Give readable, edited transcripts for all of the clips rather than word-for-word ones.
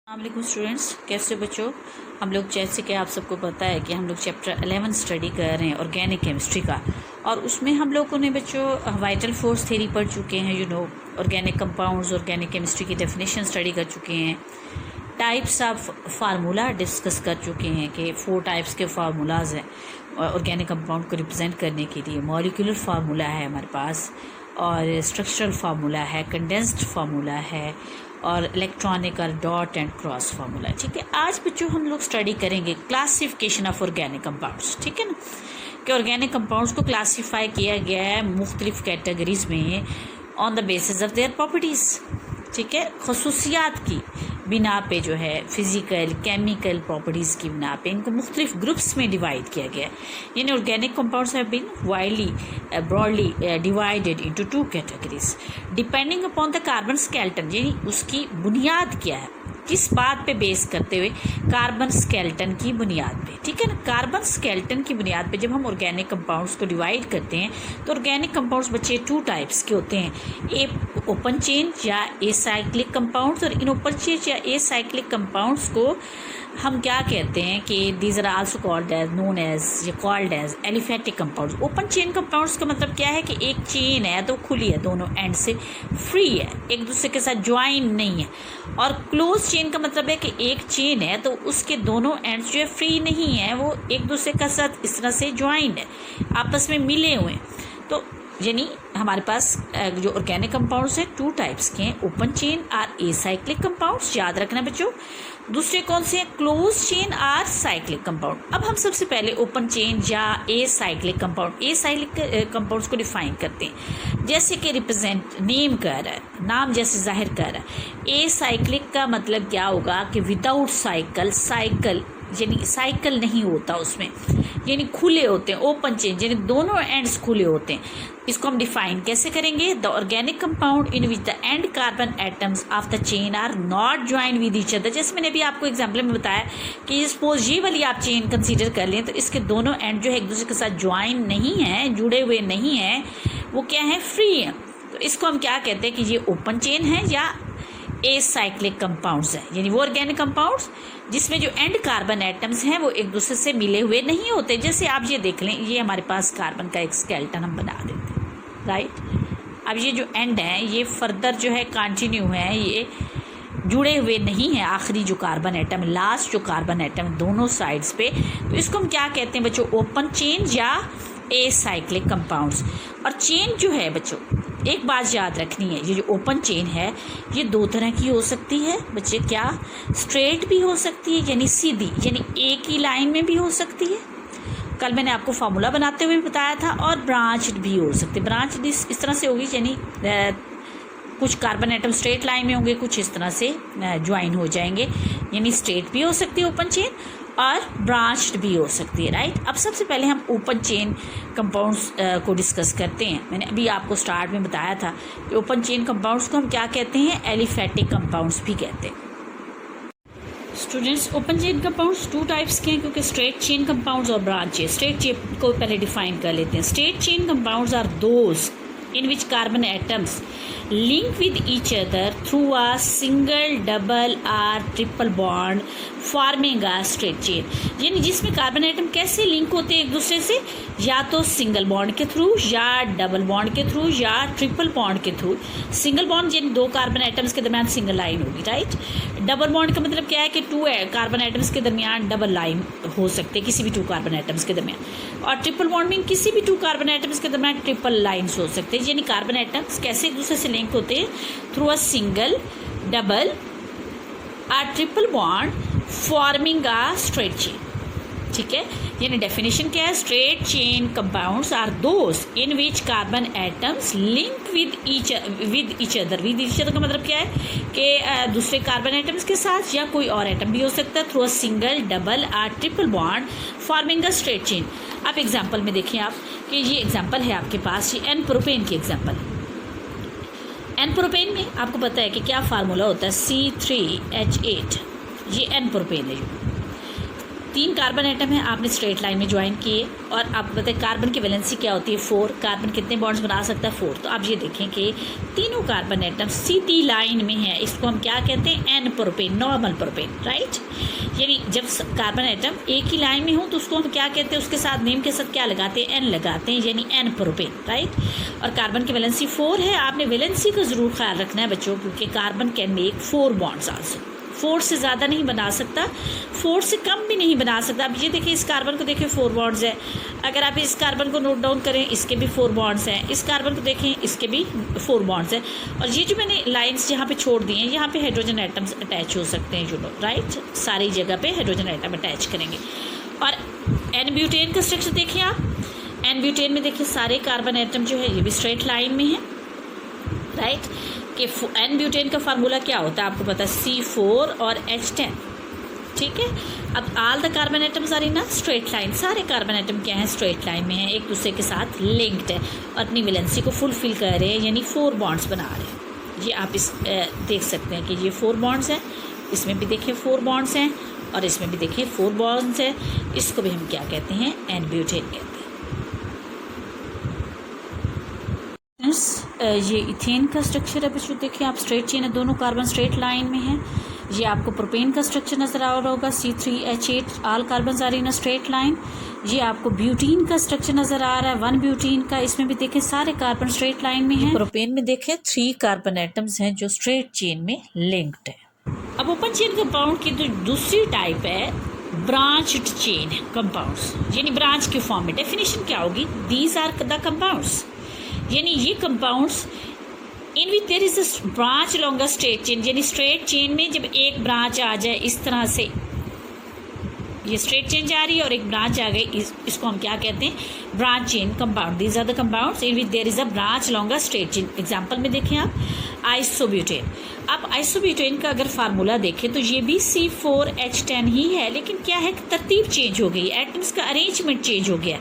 अस्सलाम स्टूडेंट्स, कैसे बच्चों। हम लोग जैसे कि आप सबको पता है कि हम लोग चैप्टर 11 स्टडी कर रहे हैं ऑर्गेनिक केमिस्ट्री का, और उसमें हम लोगों ने बच्चों वाइटल फोर्स थ्योरी पढ़ चुके हैं। ऑर्गेनिक कंपाउंड्स, ऑर्गेनिक केमिस्ट्री की डेफिनेशन स्टडी कर चुके हैं। टाइप्स ऑफ फार्मूला डिस्कस कर चुके हैं कि 4 टाइप्स के फार्मूलाज हैं ऑर्गेनिक कंपाउंड को रिप्रेजेंट करने के लिए। मॉलिक्यूलर फार्मूला है हमारे पास, और स्ट्रक्चरल फार्मूला है, कंडेंस्ड फार्मूला है, और इलेक्ट्रॉनिक और डॉट एंड क्रॉस फार्मूला। ठीक है, आज बच्चों हम लोग स्टडी करेंगे क्लासिफिकेशन ऑफ ऑर्गेनिक कंपाउंड्स। ठीक है ना, कि ऑर्गेनिक कंपाउंड्स को क्लासीफाई किया गया है मुख्तलिफ कैटेगरीज में on the basis of their properties. ठीक है, खसूसियात की बिना पे जो है फिज़िकल केमिकल प्रॉपर्टीज़ की बिना पे इनको मुख्तलिफ ग्रुप्स में डिवाइड किया गया है। यानी organic compounds have been widely broadly divided into 2 categories depending upon the carbon skeleton. यानी उसकी बुनियाद क्या है, किस बात पे बेस करते हुए, कार्बन स्केलेटन की बुनियाद पे। ठीक है ना, कार्बन स्केलेटन की बुनियाद पे जब हम ऑर्गेनिक कंपाउंड्स को डिवाइड करते हैं तो ऑर्गेनिक कंपाउंड्स बच्चे 2 टाइप्स के होते हैं, ए ओपन चेन या एसाइक्लिक कंपाउंड्स। और इन ओपन चेन या एसाइक्लिक कंपाउंड्स को हम क्या कहते हैं कि these are also called as known as या called as aliphatic compounds. Open chain compounds का मतलब क्या है कि एक चेन है तो खुली है, दोनों एंड से फ्री है, एक दूसरे के साथ ज्वाइन नहीं है। और क्लोज चेन का मतलब है कि एक चेन है तो उसके दोनों एंड्स जो है फ्री नहीं है, वो एक दूसरे के साथ इस तरह से ज्वाइंड है, आपस में मिले हुए हैं। तो यानी हमारे पास जो ऑर्गेनिक कंपाउंड्स हैं 2 टाइप्स के हैं, ओपन चेन और एसाइक्लिक कंपाउंड्स। याद रखना बच्चों। दूसरे कौन से हैं, क्लोज चेन और साइक्लिक कंपाउंड। अब हम सबसे पहले ओपन चेन या एसाइक्लिक कंपाउंड्स को डिफाइन करते हैं। जैसे कि रिप्रेजेंट नेम कर रहा है, नाम जैसे जाहिर कर रहा है। एसाइक्लिक का मतलब क्या होगा कि विदाउट साइकिल यानी साइकिल नहीं होता उसमें, यानी खुले होते हैं। ओपन चेन यानी दोनों एंड्स खुले होते हैं। इसको हम डिफाइन कैसे करेंगे, the organic compound in which the end carbon atoms of the chain are not join with each other. जैसे मैंने अभी आपको एग्जाम्पल में बताया कि सपोज ये वाली आप चेन कंसीडर कर लें तो इसके दोनों एंड जो है एक दूसरे के साथ ज्वाइन नहीं है, जुड़े हुए नहीं हैं, वो क्या है, फ्री है। तो इसको हम क्या कहते हैं कि ये ओपन चेन है या एसाइक्लिक कंपाउंड्स है। यानी वो ऑर्गेनिक कंपाउंड्स जिसमें जो एंड कार्बन एटम्स हैं वो एक दूसरे से मिले हुए नहीं होते। जैसे आप ये देख लें, ये हमारे पास कार्बन का एक स्केलेटन हम बना देते हैं, राइट। अब ये जो एंड है ये फर्दर जो है कंटिन्यू है, ये जुड़े हुए नहीं है। आखिरी जो कार्बन एटम, लास्ट जो कार्बन एटम दोनों साइड्स पे, तो इसको हम क्या कहते हैं बच्चों, ओपन चेन या एसाइक्लिक कंपाउंड्स। और चेन जो है बच्चों, एक बात याद रखनी है, ये जो ओपन चेन है ये 2 तरह की हो सकती है बच्चे। क्या, स्ट्रेट भी हो सकती है यानी सीधी, यानी एक ही लाइन में भी हो सकती है, कल मैंने आपको फार्मूला बनाते हुए बताया था। और ब्रांच्ड भी हो सकती है। ब्रांच इस तरह से होगी यानी कुछ कार्बन एटम स्ट्रेट लाइन में होंगे, कुछ इस तरह से ज्वाइन हो जाएंगे, यानी स्ट्रेट भी हो सकती है ओपन चेन और ब्रांच्ड भी हो सकती है, राइट। अब सबसे पहले हम ओपन चेन कंपाउंड्स को डिस्कस करते हैं। मैंने अभी आपको स्टार्ट में बताया था कि ओपन चेन कंपाउंड्स को हम क्या कहते हैं, एलिफेटिक कंपाउंड्स भी कहते हैं। Students, open chain compounds 2 types के हैं, क्योंकि स्ट्रेट चेन कंपाउंड्स और ब्रांच चेन। स्ट्रेट चेन को पहले डिफाइन कर लेते हैं। Straight chain compounds are those in which carbon atoms link with each other through a single, double or triple bond forming a straight chain। यानी जिसमें carbon atom कैसे link होते हैं एक दूसरे से, या तो सिंगल बॉन्ड के थ्रू, या डबल बॉन्ड के थ्रू, या ट्रिपल बॉन्ड के थ्रू। सिंगल बॉन्ड यानी 2 कार्बन एटम्स के दरमियान सिंगल लाइन होगी, राइट। डबल बॉन्ड का मतलब क्या है कि 2 कार्बन एटम्स के दरमियान डबल लाइन हो सकते हैं, किसी भी 2 कार्बन एटम्स के दरमियान। और ट्रिपल बॉन्ड में किसी भी 2 कार्बन एटम्स के दरमियान ट्रिपल लाइन्स हो सकते हैं। यानी कार्बन एटम्स कैसे एक दूसरे से लिंक होते हैं, थ्रू अ सिंगल, डबल और triple bond forming a straight chain. ठीक है, यानी डेफिनेशन क्या है, straight chain compounds are those in which carbon atoms link with each other. With each other का मतलब क्या है कि दूसरे कार्बन एटम्स के साथ या कोई और एटम भी हो सकता है, थ्रू अ सिंगल, डबल और triple bond forming a straight chain. अब एग्जाम्पल में देखिए आप कि ये एग्जाम्पल है आपके पास, ये एन प्रोपेन की एग्जाम्पल है। एन प्रोपेन में आपको पता है कि क्या फार्मूला होता है, C3H8। ये एन प्रोपेन है। 3 कार्बन एटम है, आपने स्ट्रेट लाइन में ज्वाइन किए और आप बताएं कार्बन की वैलेंसी क्या होती है 4। कार्बन कितने बॉन्ड्स बना सकता है 4। तो आप ये देखें कि तीनों कार्बन एटम सीधी लाइन में है। इसको हम क्या कहते हैं N propane, normal propane, right. यानी जब कार्बन एटम एक ही लाइन में हो तो उसको हम क्या कहते हैं, उसके साथ नेम के साथ क्या लगाते हैं, एन लगाते हैं, यानी एन प्रोपेन, राइट। और कार्बन की वैलेंसी 4 है। आपने वैलेंसी का ज़रूर ख्याल रखना है बच्चों, क्योंकि carbon can make 4 bonds also. 4 से ज़्यादा नहीं बना सकता, 4 से कम भी नहीं बना सकता। अब ये देखिए, इस कार्बन को देखिए 4 बॉन्ड्स है। अगर आप इस कार्बन को नोट डाउन करें, इसके भी 4 बॉन्ड्स हैं। इस कार्बन को देखें, इसके भी 4 बॉन्ड्स हैं। और ये जो मैंने लाइंस यहाँ पे छोड़ दी हैं, यहाँ पे हाइड्रोजन एटम्स अटैच हो सकते हैं, राइट। सारी जगह पे हाइड्रोजन एटम अटैच करेंगे। और एन ब्यूटेन का स्ट्रक्चर देखिए आप। एन ब्यूटेन में देखिए सारे कार्बन एटम जो है ये भी स्ट्रेट लाइन में है, राइट। कि एन ब्यूटेन का फार्मूला क्या होता है आपको पता है, C4 और H10, ठीक है। अब all the carbon atoms are in a straight line. सारे कार्बन एटम क्या है, स्ट्रेट लाइन में है, एक दूसरे के साथ लिंक्ड है और अपनी वैलेंसी को फुलफिल कर रहे हैं, यानी 4 बॉन्ड्स बना रहे हैं। ये आप इस देख सकते हैं कि ये 4 बॉन्ड्स हैं, इसमें भी देखिए 4 बॉन्ड्स हैं और इसमें भी देखिए 4 बॉन्ड्स हैं। इसको भी हम क्या कहते हैं, एन ब्यूटेन कहते हैं। ये इथेन का स्ट्रक्चर है बच्चों, देखिए आप स्ट्रेट चेन है, दोनों कार्बन स्ट्रेट लाइन में है। ये आपको प्रोपेन का स्ट्रक्चर नजर आ रहा होगा, C3H8, all carbon are in a straight line. ये आपको ब्यूटीन का स्ट्रक्चर नजर आ रहा है, 1 ब्यूटीन का। इसमें भी देखें सारे कार्बन स्ट्रेट लाइन में है। प्रोपेन में देखें 3 कार्बन एटम्स हैं जो स्ट्रेट चेन में लिंक्ड है। अब ओपन चेन कंपाउंड की जो दूसरी टाइप है ब्रांच्ड चेन कंपाउंड्स, यानी ब्रांच के फॉर्म में। डेफिनेशन क्या होगी, दीज आर द कंपाउंड्स, यानी ये compounds in which there is a branch along a straight chain, यानी स्ट्रेट चेन में जब एक ब्रांच आ जाए, इस तरह से ये स्ट्रेट चेन जा रही है और एक ब्रांच आ गई, इसको हम क्या कहते हैं, branch chain compound. These are the compounds in which there is a branch along a straight chain. Example में देखें आप आइसोब्यूटेन। आप आइसोब्यूटेन का अगर फार्मूला देखें तो ये भी C4H10 ही है, लेकिन क्या है तरतीब चेंज हो गई, एटम्स का अरेंजमेंट चेंज हो गया।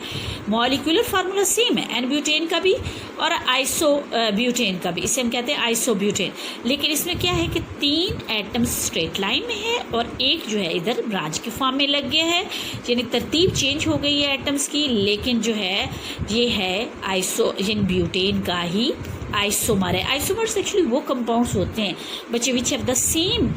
मॉलिक्यूलर फार्मूला सेम है, एन ब्यूटेन का भी और आइसोब्यूटेन का भी, इसे हम कहते हैं आइसोब्यूटेन। लेकिन इसमें क्या है कि 3 एटम्स स्ट्रेट लाइन में है और एक जो है इधर ब्रांच के फॉर्म में लग गया है, यानी तरतीब चेंज हो गई है एटम्स की। लेकिन जो है ये है आइसो, यानी ब्यूटेन का ही आइसोमर है। आइसोमर्स एक्चुअली वो कंपाउंड्स होते हैं बच्चे which have the same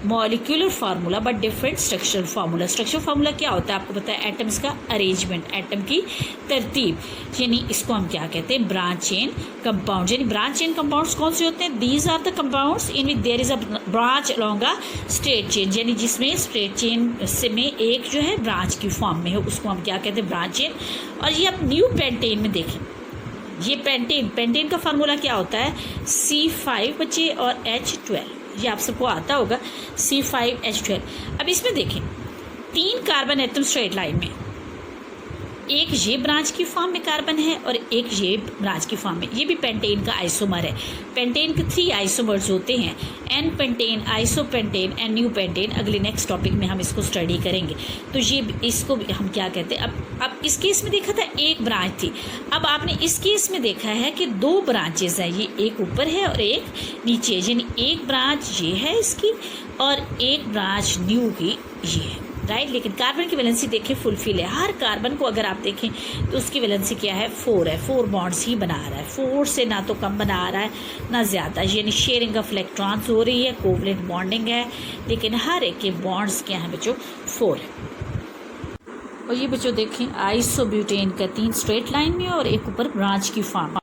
molecular formula but different structural formula. Structural formula क्या होता है आपको पता है, एटम्स का अरेंजमेंट, एटम की तरतीब, यानी इसको हम क्या कहते हैं, ब्रांच चेन कंपाउंड। यानी ब्रांच चेन कंपाउंड्स कौन से होते हैं, these are the compounds in which there is a branch along a straight chain, यानी जिसमें स्ट्रेट चेन से में एक जो है ब्रांच की फॉर्म में है, उसको हम क्या कहते हैं, ब्रांच चेन। और ये आप न्यू पेंटेन में देखें, ये पेंटेन का फार्मूला क्या होता है, C5 बच्चे और H12, ये आप सबको आता होगा, C5H12। अब इसमें देखें 3 कार्बन एटम स्ट्रेट लाइन में, एक ये ब्रांच की फॉर्म में कार्बन है और एक ये ब्रांच की फॉर्म में। ये भी पेंटेन का आइसोमर है। पेंटेन के 3 आइसोमर्स होते हैं, n pentane, isopentane and neo pentane. अगले नेक्स्ट टॉपिक में हम इसको स्टडी करेंगे। तो ये इसको हम क्या कहते हैं, अब इस केस में देखा था एक ब्रांच थी, अब आपने इस केस में देखा है कि 2 ब्रांचेज हैं, ये एक ऊपर है और एक नीचे, यानी एक ब्रांच ये है इसकी और एक ब्रांच न्यू की ये है, राइट। लेकिन कार्बन की वैलेंसी देखें फुलफिल है। हर कार्बन को अगर आप देखें तो उसकी वैलेंसी क्या है, 4 है, 4 बॉन्ड्स ही बना रहा है, 4 से ना तो कम बना रहा है ना ज़्यादा, यानी शेयरिंग ऑफ इलेक्ट्रॉन्स हो रही है, कोवलेंट बॉन्डिंग है, लेकिन हर एक के बॉन्ड्स क्या हैं बच्चों, 4 है। और ये बच्चों देखें आइसोब्यूटेन का 3 स्ट्रेट लाइन में और एक ऊपर ब्रांच की फॉर्म।